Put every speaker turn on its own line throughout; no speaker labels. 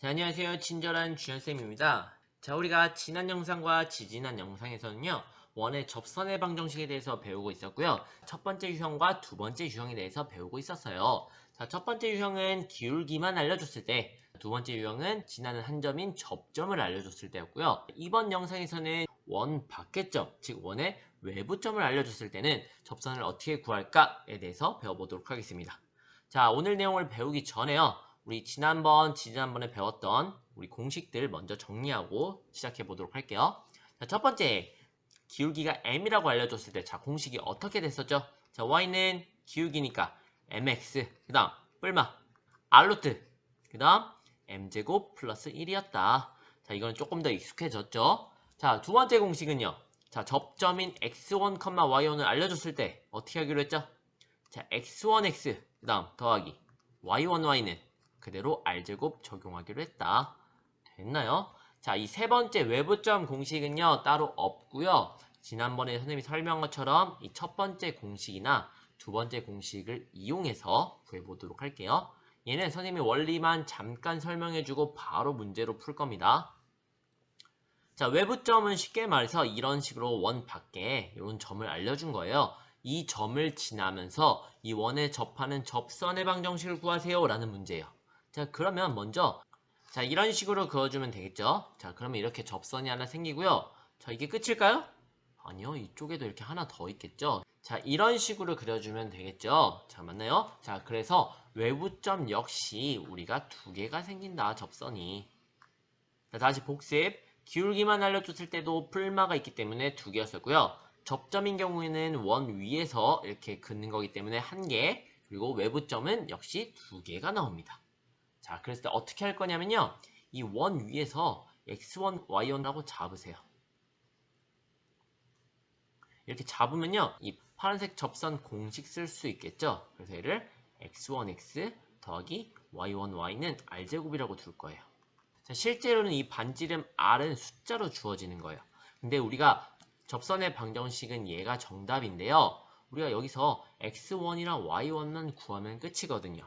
자, 안녕하세요. 친절한 주현쌤입니다. 자, 우리가 지난 영상과 지지난 영상에서는요, 원의 접선의 방정식에 대해서 배우고 있었고요. 첫 번째 유형과 두 번째 유형에 대해서 배우고 있었어요. 자, 첫 번째 유형은 기울기만 알려줬을 때, 두 번째 유형은 지나는 한 점인 접점을 알려줬을 때였고요. 이번 영상에서는 원 밖의점, 즉 원의 외부점을 알려줬을 때는 접선을 어떻게 구할까에 대해서 배워보도록 하겠습니다. 자, 오늘 내용을 배우기 전에요. 우리 지난번에 배웠던 우리 공식들 먼저 정리하고 시작해 보도록 할게요. 자, 첫 번째, 기울기가 m이라고 알려줬을 때, 자, 공식이 어떻게 됐었죠? 자, y는 기울기니까 mx, 그 다음, 뿔마, r루트, 그 다음, m제곱 플러스 1이었다. 자, 이건 조금 더 익숙해졌죠? 자, 두 번째 공식은요. 자, 접점인 x1, y1을 알려줬을 때, 어떻게 하기로 했죠? 자, x1x, 그 다음, 더하기 y1y는 그대로 r제곱 적용하기로 했다. 됐나요? 자, 이 세 번째 외부점 공식은요, 따로 없고요. 지난번에 선생님이 설명한 것처럼 이 첫 번째 공식이나 두 번째 공식을 이용해서 구해보도록 할게요. 얘는 선생님이 원리만 잠깐 설명해주고 바로 문제로 풀 겁니다. 자, 외부점은 쉽게 말해서 이런 식으로 원 밖에 이런 점을 알려준 거예요. 이 점을 지나면서 이 원에 접하는 접선의 방정식을 구하세요 라는 문제예요. 자, 그러면 먼저 자, 이런 식으로 그어주면 되겠죠. 자, 그러면 이렇게 접선이 하나 생기고요. 자, 이게 끝일까요? 아니요, 이쪽에도 이렇게 하나 더 있겠죠. 자, 이런 식으로 그려주면 되겠죠. 자, 맞나요? 자, 그래서 외부점 역시 우리가 두 개가 생긴다, 접선이. 자, 다시 복습. 기울기만 알려줬을 때도 풀마가 있기 때문에 두 개였었고요. 접점인 경우에는 원 위에서 이렇게 긋는 거기 때문에 한 개, 그리고 외부점은 역시 두 개가 나옵니다. 자, 그랬을 때 어떻게 할 거냐면요. 이 원 위에서 x1, y1라고 잡으세요. 이렇게 잡으면요. 이 파란색 접선 공식 쓸 수 있겠죠. 그래서 얘를 x1x 더하기 y1y는 r제곱이라고 둘 거예요. 자, 실제로는 이 반지름 r은 숫자로 주어지는 거예요. 근데 우리가 접선의 방정식은 얘가 정답인데요. 우리가 여기서 x1이랑 y1만 구하면 끝이거든요.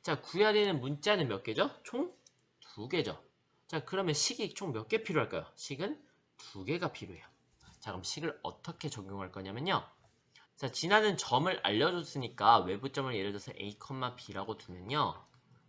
자, 구해야 되는 문자는 몇 개죠? 총 2개죠. 자, 그러면 식이 총 몇 개 필요할까요? 식은 2개가 필요해요. 자, 그럼 식을 어떻게 적용할 거냐면요. 자, 지나는 점을 알려줬으니까 외부점을 예를 들어서 a, b라고 두면요.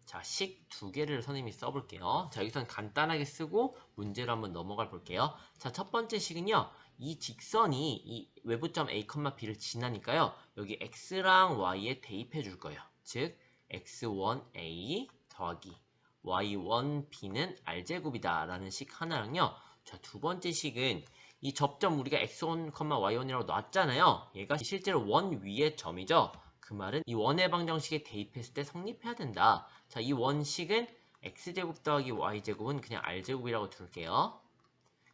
자, 식 2개를 선생님이 써볼게요. 자, 여기서는 간단하게 쓰고 문제로 한번 넘어가 볼게요. 자, 첫 번째 식은요. 이 직선이 이 외부점 a, b를 지나니까요. 여기 x랑 y에 대입해 줄 거예요. 즉, x1a 더하기 y1b는 r제곱이다 라는 식 하나랑요. 자, 두 번째 식은 이 접점 우리가 x1, y1이라고 놨잖아요. 얘가 실제로 원 위의 점이죠. 그 말은 이 원의 방정식에 대입했을 때 성립해야 된다. 자, 이 원식은 x제곱 더하기 y제곱은 그냥 r제곱이라고 둘게요.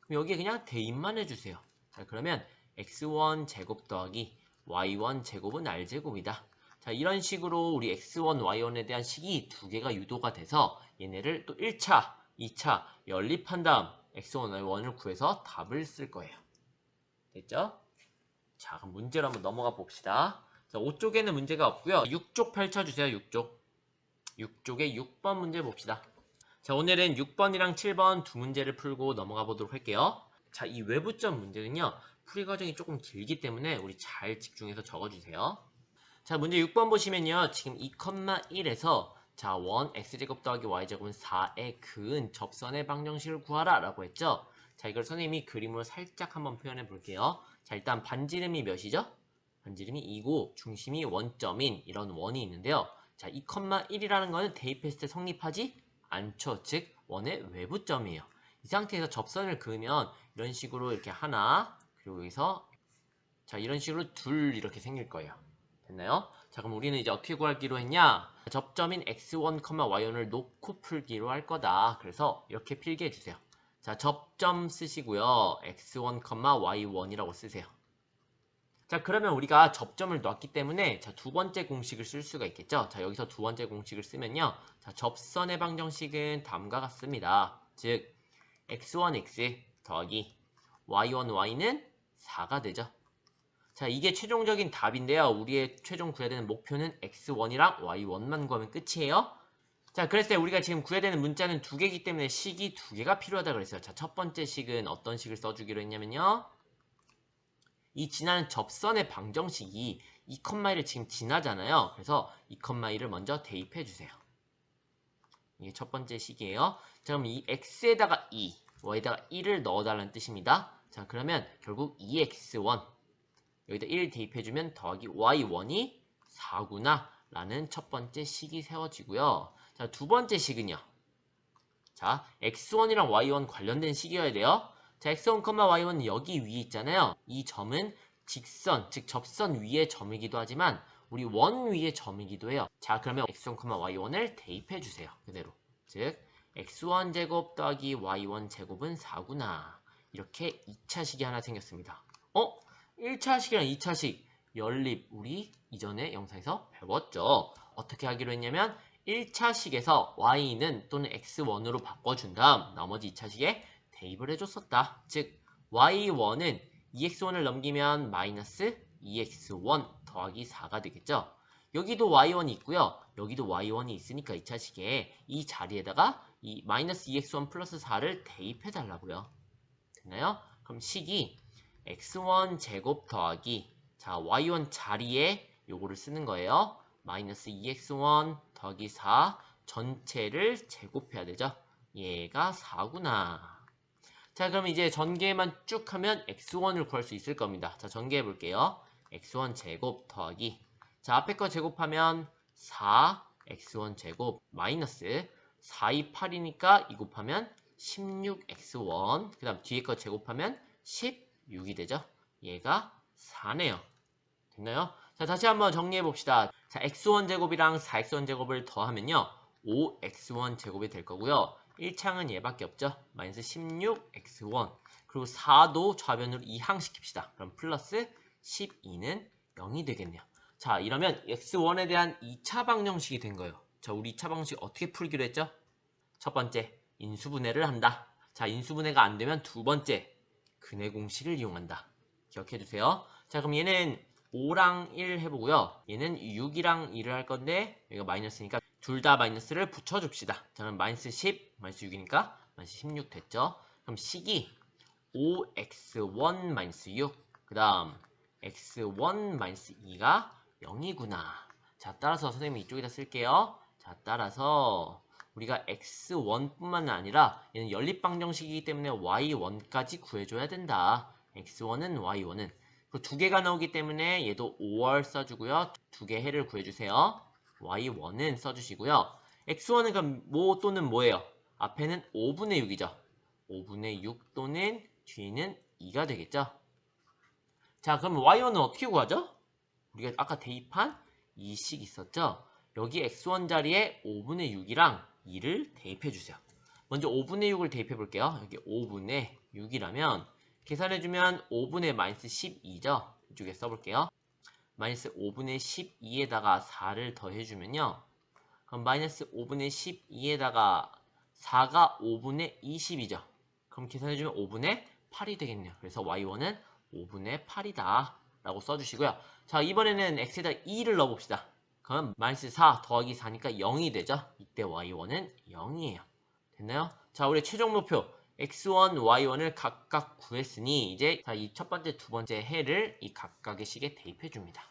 그럼 여기에 그냥 대입만 해주세요. 자, 그러면 x1 제곱 더하기 y1 제곱은 r제곱이다. 자, 이런 식으로 우리 x1, y1에 대한 식이 2개가 유도가 돼서 얘네를 또 1차, 2차 연립한 다음 x1, y1을 구해서 답을 쓸 거예요. 됐죠? 자, 그럼 문제로 한번 넘어가 봅시다. 자, 5쪽에는 문제가 없고요. 6쪽 펼쳐주세요. 6쪽에 6번 문제 봅시다. 자, 오늘은 6번이랑 7번 두 문제를 풀고 넘어가 보도록 할게요. 자, 이 외부점 문제는요. 풀이 과정이 조금 길기 때문에 우리 잘 집중해서 적어주세요. 자, 문제 6번 보시면요. 지금 2,1에서 자, 원 x제곱 더하기 y제곱은 4에 그은 접선의 방정식을 구하라 라고 했죠. 자, 이걸 선생님이 그림으로 살짝 한번 표현해 볼게요. 자, 일단 반지름이 몇이죠? 반지름이 2고 중심이 원점인 이런 원이 있는데요. 자, 2,1이라는 거는 대입했을 때 성립하지 않죠. 즉, 원의 외부점이에요. 이 상태에서 접선을 그으면 이런 식으로 이렇게 하나, 그리고 여기서 자, 이런 식으로 둘 이렇게 생길 거예요. 됐나요? 자, 그럼 우리는 이제 어떻게 구하기로 했냐? 접점인 x1, y1을 놓고 풀기로 할 거다. 그래서 이렇게 필기해 주세요. 자, 접점 쓰시고요. x1, y1이라고 쓰세요. 자, 그러면 우리가 접점을 놨기 때문에 자, 두 번째 공식을 쓸 수가 있겠죠. 자, 여기서 두 번째 공식을 쓰면요. 자, 접선의 방정식은 다음과 같습니다. 즉, x1x 더하기 y1y는 4가 되죠. 자, 이게 최종적인 답인데요. 우리의 최종 구해야 되는 목표는 x1이랑 y1만 구하면 끝이에요. 자, 그랬을 때 우리가 지금 구해야 되는 문자는 두 개이기 때문에 식이 두 개가 필요하다 그랬어요. 자, 첫 번째 식은 어떤 식을 써주기로 했냐면요. 이 지나는 접선의 방정식이 2,1을 지금 지나잖아요. 그래서 2,2를 먼저 대입해 주세요. 이게 첫 번째 식이에요. 자, 그럼 이 x에다가 2, y에다가 1을 넣어달라는 뜻입니다. 자, 그러면 결국 2x1 여기다 1 대입해주면 더하기 y1이 4구나 라는 첫 번째 식이 세워지고요. 자, 두 번째 식은요. 자, x1이랑 y1 관련된 식이어야 돼요. 자, x1, y1은 여기 위에 있잖아요. 이 점은 직선, 즉 접선 위의 점이기도 하지만 우리 원 위의 점이기도 해요. 자, 그러면 x1, y1을 대입해 주세요. 그대로. 즉 x1 제곱 더하기 y1 제곱은 4구나. 이렇게 2차식이 하나 생겼습니다. 1차식이랑 2차식 연립 우리 이전에 영상에서 배웠죠. 어떻게 하기로 했냐면 1차식에서 y는 또는 x1으로 바꿔준 다음 나머지 2차식에 대입을 해줬었다. 즉 y1은 2x1을 넘기면 마이너스 2x1 더하기 4가 되겠죠. 여기도 y1이 있고요. 여기도 y1이 있으니까 2차식에 이 자리에다가 이 마이너스 2x1 플러스 4를 대입해 달라고요. 됐나요? 그럼 식이 x1 제곱 더하기 자 y1 자리에 요거를 쓰는 거예요. 마이너스 2x1 더하기 4 전체를 제곱해야 되죠. 얘가 4구나. 자, 그럼 이제 전개만 쭉 하면 x1을 구할 수 있을 겁니다. 자, 전개해 볼게요. x1 제곱 더하기 자, 앞에 거 제곱하면 4 x1 제곱 마이너스 4이 8이니까 2 곱하면 16x1 그 다음 뒤에 거 제곱하면 16이 되죠. 얘가 4네요. 됐나요? 자, 다시 한번 정리해 봅시다. 자, x1 제곱이랑 4x1 제곱을 더하면요 5x1 제곱이 될 거고요. 1창은 얘밖에 없죠. 마이너스 16x1 그리고 4도 좌변으로 이항시킵시다. 그럼 플러스 12는 0이 되겠네요. 자, 이러면 x1에 대한 2차 방정식이 된 거예요. 자, 우리 2차 방정식 어떻게 풀기로 했죠? 첫 번째, 인수분해를 한다. 자, 인수분해가 안 되면 두 번째, 근해 공식을 이용한다. 기억해 두세요. 자, 그럼 얘는 5랑 1 해보고요. 얘는 6이랑 1을 할 건데 여기가 마이너스니까 둘 다 마이너스를 붙여줍시다. 자, 그럼 마이너스 10, 마이너스 6이니까 마이너스 16 됐죠. 그럼 식이 5x1 마이너스 6, 그 다음 x1 마이너스 2가 0이구나. 자, 따라서 선생님이 이쪽에다 쓸게요. 자, 따라서 우리가 x1뿐만 아니라 얘는 연립방정식이기 때문에 y1까지 구해줘야 된다. x1은 y1은 그 두 개가 나오기 때문에 얘도 5월 써주고요. 두 개 해를 구해주세요. y1은 써주시고요. x1은 그럼 뭐 또는 뭐예요? 앞에는 5분의 6이죠. 5분의 6 또는 뒤는 2가 되겠죠. 자, 그럼 y1은 어떻게 구하죠? 우리가 아까 대입한 2식 있었죠? 여기 x1 자리에 5분의 6이랑 2를 대입해 주세요. 먼저 5분의 6을 대입해 볼게요. 여기 5분의 6이라면 계산해주면 5분의 마이너스 12죠. 이쪽에 써볼게요. 마이너스 5분의 12에다가 4를 더해주면요. 그럼 마이너스 5분의 12에다가 4가 5분의 20이죠. 그럼 계산해주면 5분의 8이 되겠네요. 그래서 y1은 5분의 8이다 라고 써주시고요. 자, 이번에는 x에다 2를 넣어봅시다. 그럼 마이너스 4 더하기 4니까 0이 되죠. 이때 y1은 0이에요. 됐나요? 자, 우리 최종 목표 x1, y1을 각각 구했으니 이제 이 첫 번째, 두 번째 해를 이 각각의 식에 대입해 줍니다.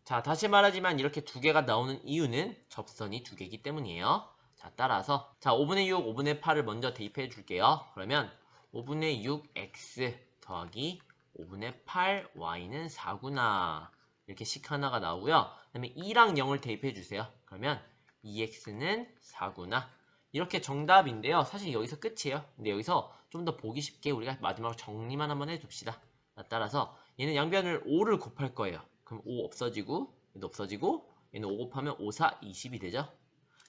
자, 다시 말하지만 이렇게 두 개가 나오는 이유는 접선이 두 개이기 때문이에요. 자, 따라서 자 5분의 6, 5분의 8을 먼저 대입해 줄게요. 그러면 5분의 6x 더하기 5분의 8 y는 4구나. 이렇게 식 하나가 나오고요. 그 다음에 2랑 0을 대입해 주세요. 그러면 2x는 4구나. 이렇게 정답인데요. 사실 여기서 끝이에요. 근데 여기서 좀 더 보기 쉽게 우리가 마지막으로 정리만 한번 해줍시다. 따라서 얘는 양변을 5를 곱할 거예요. 그럼 5 없어지고 얘도 없어지고 얘는 5 곱하면 5, 4, 20이 되죠.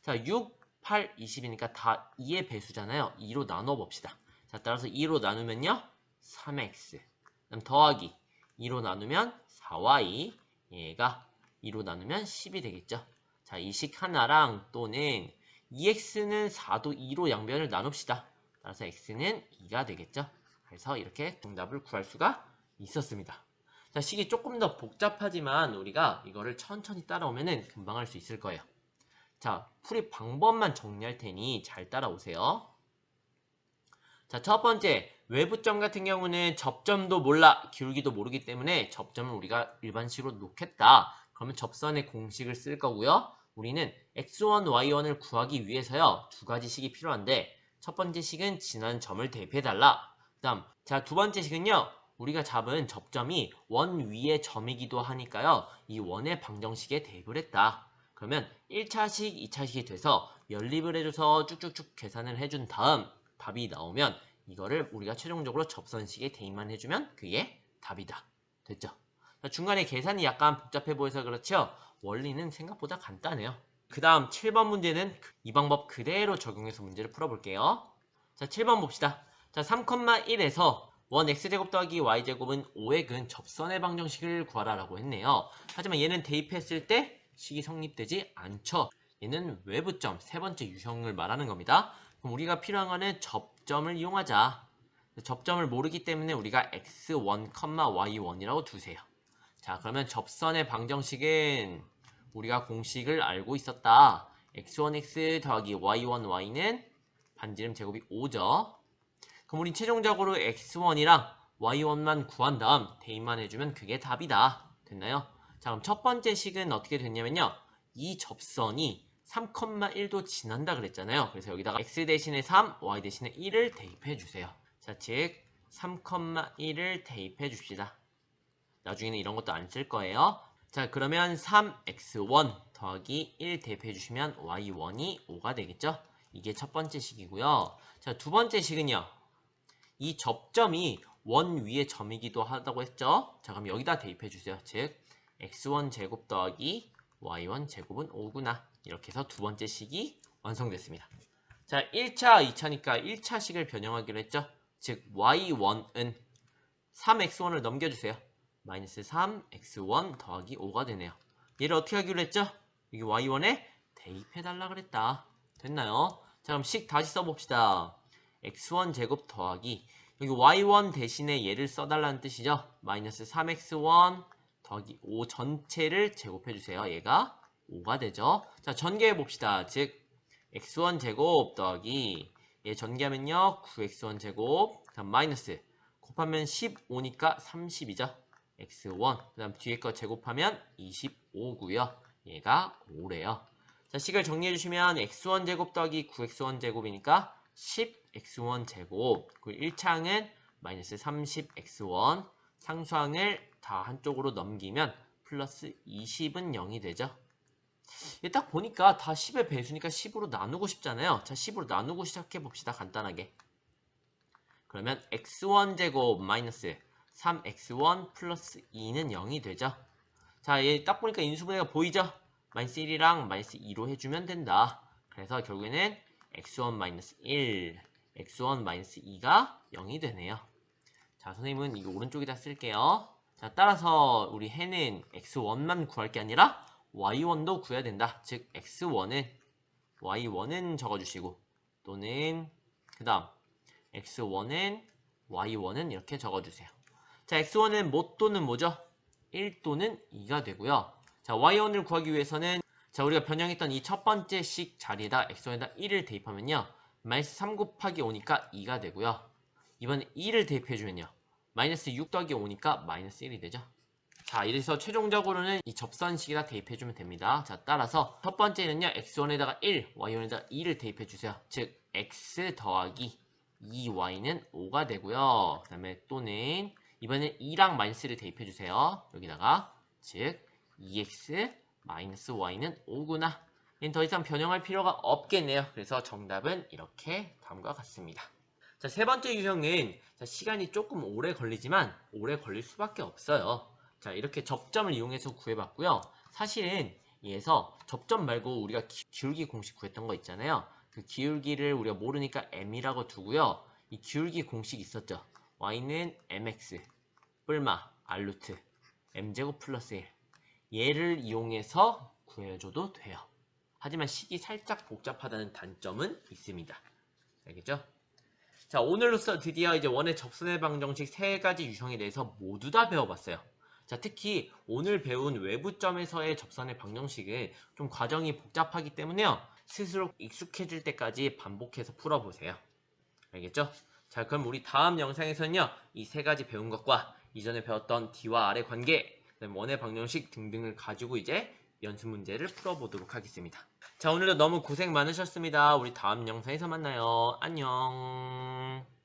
자, 6, 8, 20이니까 다 2의 배수잖아요. 2로 나눠 봅시다. 자, 따라서 2로 나누면요 3x 그다음 더하기 2로 나누면 4y 얘가 2로 나누면 10이 되겠죠. 자, 이 식 하나랑 또는 2x는 4도 2로 양변을 나눕시다. 따라서 x는 2가 되겠죠. 그래서 이렇게 정답을 구할 수가 있었습니다. 자, 식이 조금 더 복잡하지만 우리가 이거를 천천히 따라오면은 금방 할 수 있을 거예요. 자, 풀이 방법만 정리할 테니 잘 따라오세요. 자, 첫 번째, 외부점 같은 경우는 접점도 몰라, 기울기도 모르기 때문에 접점을 우리가 일반식으로 놓겠다. 그러면 접선의 공식을 쓸 거고요. 우리는 x1, y1을 구하기 위해서요. 두 가지 식이 필요한데 첫 번째 식은 지난 점을 대입해달라. 그 다음, 자, 두 번째 식은요. 우리가 잡은 접점이 원 위의 점이기도 하니까요. 이 원의 방정식에 대입을 했다. 그러면 1차식, 2차식이 돼서 연립을 해줘서 쭉쭉쭉 계산을 해준 다음 답이 나오면 이거를 우리가 최종적으로 접선식에 대입만 해주면 그게 답이다. 됐죠? 중간에 계산이 약간 복잡해 보여서 그렇죠? 원리는 생각보다 간단해요. 그 다음 7번 문제는 이 방법 그대로 적용해서 문제를 풀어볼게요. 자, 7번 봅시다. 자, 3,1에서 원 x제곱 더하기 y제곱은 5의 접선의 방정식을 구하라 라고 했네요. 하지만 얘는 대입했을 때 식이 성립되지 않죠. 얘는 외부점, 세 번째 유형을 말하는 겁니다. 그럼 우리가 필요한 거는 접점을 이용하자. 접점을 모르기 때문에 우리가 x1, y1이라고 두세요. 자, 그러면 접선의 방정식은 우리가 공식을 알고 있었다. x1x 더하기 y1y는 반지름 제곱이 5죠. 그럼 우리 최종적으로 x1이랑 y1만 구한 다음 대입만 해주면 그게 답이다. 됐나요? 자, 그럼 첫 번째 식은 어떻게 됐냐면요. 이 접선이 3,1도 지난다 그랬잖아요. 그래서 여기다가 x 대신에 3, y 대신에 1을 대입해 주세요. 자, 즉 3,1을 대입해 줍시다. 나중에는 이런 것도 안 쓸 거예요. 자, 그러면 3x1 더하기 1 대입해 주시면 y1이 5가 되겠죠? 이게 첫 번째 식이고요. 자, 두 번째 식은요. 이 접점이 원 위의 점이기도 하다고 했죠? 자, 그럼 여기다 대입해 주세요. 즉 x1 제곱 더하기 y1 제곱은 5구나. 이렇게 해서 두 번째 식이 완성됐습니다. 자, 1차, 2차니까 1차식을 변형하기로 했죠? 즉 y1은 3x1을 넘겨주세요. 마이너스 3x1 더하기 5가 되네요. 얘를 어떻게 하기로 했죠? 여기 y1에 대입해달라 그랬다. 됐나요? 자, 그럼 식 다시 써봅시다. x1 제곱 더하기 여기 y1 대신에 얘를 써달라는 뜻이죠. 마이너스 3x1 더하기 5 전체를 제곱해주세요. 얘가 5가 되죠. 자, 전개해봅시다. 즉 x1 제곱 더하기 얘 전개하면요 9x1 제곱 그 다음 마이너스 곱하면 15니까 30이죠. x1 그 다음 뒤에 거 제곱하면 25고요. 얘가 5래요. 자, 식을 정리해주시면 x1 제곱 더하기 9x1 제곱이니까 10x1 제곱 그리고 1차항은 마이너스 30x1 상수항을 다 한쪽으로 넘기면 플러스 20은 0이 되죠. 딱 보니까 다 10의 배수니까 10으로 나누고 싶잖아요. 자, 10으로 나누고 시작해봅시다. 간단하게. 그러면 x1 제곱 마이너스 3x1 플러스 2는 0이 되죠. 자, 얘 딱 보니까 인수분해가 보이죠? 마이너스 1이랑 마이너스 2로 해주면 된다. 그래서 결국에는 x1 마이너스 1, x1 마이너스 2가 0이 되네요. 자, 선생님은 이거 오른쪽에다 쓸게요. 자, 따라서 우리 해는 x1만 구할 게 아니라 y1도 구해야 된다. 즉 x1은 y1은 적어주시고 또는 그 다음 x1은 y1은 이렇게 적어주세요. 자, x1은 뭐 또는 뭐죠? 1 또는 2가 되고요. 자, y1을 구하기 위해서는 자, 우리가 변형했던 이 첫 번째 식 자리에다 x1에다 1을 대입하면요. 마이너스 3 곱하기 5니까 2가 되고요. 이번에 2를 대입해주면요. 마이너스 6 더하기 5니까 마이너스 1이 되죠. 자, 이래서 최종적으로는 이 접선식에다 대입해주면 됩니다. 자, 따라서 첫 번째는요. x1에다가 1, y1에다가 2를 대입해주세요. 즉 x 더하기 2y는 5가 되고요. 그 다음에 또는 이번엔 2랑 마이너스를 대입해주세요. 여기다가 즉 2x 마이너스 y는 5구나. 얘는 더 이상 변형할 필요가 없겠네요. 그래서 정답은 이렇게 다음과 같습니다. 자, 세 번째 유형은 시간이 조금 오래 걸리지만 오래 걸릴 수밖에 없어요. 자, 이렇게 접점을 이용해서 구해봤고요. 사실은 얘에서 접점 말고 우리가 기울기 공식 구했던 거 있잖아요. 그 기울기를 우리가 모르니까 m이라고 두고요. 이 기울기 공식 있었죠. y는 mx 뿔마 r루트 m제곱 플러스 1 얘를 이용해서 구해줘도 돼요. 하지만 식이 살짝 복잡하다는 단점은 있습니다. 알겠죠? 자, 오늘로써 드디어 이제 원의 접선의 방정식 세 가지 유형에 대해서 모두 다 배워봤어요. 자, 특히 오늘 배운 외부점에서의 접선의 방정식은 좀 과정이 복잡하기 때문에요. 스스로 익숙해질 때까지 반복해서 풀어보세요. 알겠죠? 자, 그럼 우리 다음 영상에서는요, 이 세 가지 배운 것과 이전에 배웠던 D와 R의 관계, 그다음에 원의 방정식 등등을 가지고 이제 연습 문제를 풀어보도록 하겠습니다. 자, 오늘도 너무 고생 많으셨습니다. 우리 다음 영상에서 만나요. 안녕.